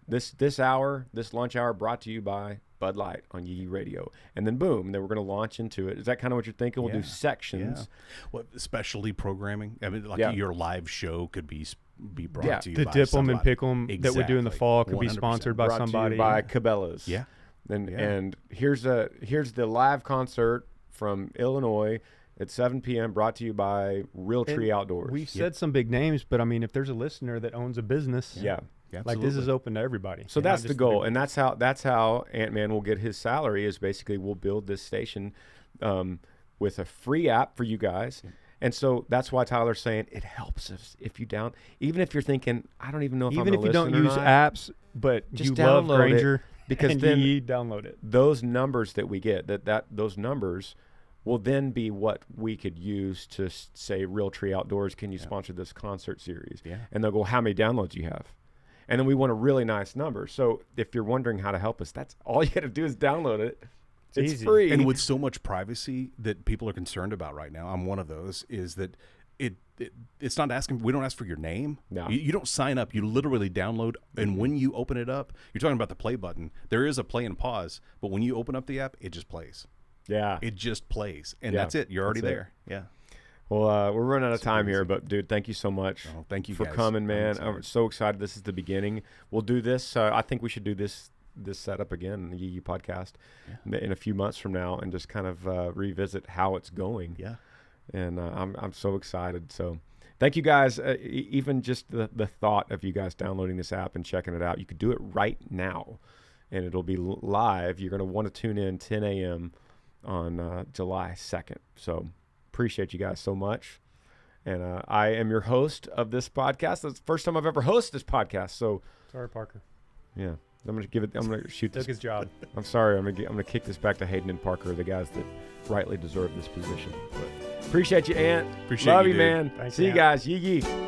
This lunch hour brought to you by Bud Light on Yee Yee Radio. And then boom, then we're going to launch into it. Is that kind of what you're thinking? We'll do sections. Yeah. What specialty programming? I mean, like your live show could be brought to you by by Dip 'em somebody. and Pick 'em that we do in the fall could be 100%. sponsored by Brought somebody. to you by Cabela's. Yeah. And here's the live concert from Illinois at 7 p.m. brought to you by Real Tree Outdoors. We've said some big names, but I mean, if there's a listener that owns a business, like this is open to everybody. So that's the goal, and that's how AntMan will get his salary. Is basically we'll build this station with a free app for you guys. And so that's why Tyler's saying it helps us if you even if you're thinking, I don't even know if even I'm if you don't use apps, but just you love download Granger, it, because and then you download it. Those numbers that we get, those numbers will then be what we could use to say, Real Tree Outdoors, can you sponsor this concert series? Yeah. And they'll go, how many downloads do you have? And then we want a really nice number. So if you're wondering how to help us, that's all you got to do is download it. It's easy. free. And with so much privacy that people are concerned about right now, I'm one of those, is that it's not asking, we don't ask for your name. No. You don't sign up. You literally download, and when you open it up, you're talking about the play button. There is a play and pause, but when you open up the app, it just plays. Yeah. It just plays, and that's it. You're already there. Yeah. Well, we're running out of time here, but dude, thank you so much. Oh, thank you for guys. coming, man. I'm so excited. This is the beginning. We'll do this. I think we should do this setup again, the Yee Yee Podcast, in a few months from now, and just kind of revisit how it's going. Yeah. And I'm so excited. So thank you guys. Even just the thought of you guys downloading this app and checking it out, you could do it right now, and it'll be live. You're going to want to tune in 10 a.m. on July 2nd. So appreciate you guys so much. And I am your host of this podcast. That's the first time I've ever hosted this podcast. So Sorry, Parker. yeah, I'm gonna shoot this. Took his job. I'm sorry. I'm gonna kick this back to Hayden and Parker, the guys that rightly deserve this position. But appreciate you, Ant. Appreciate Love you, you, dude. man. Thanks, See you Ant. guys. Yee Yee.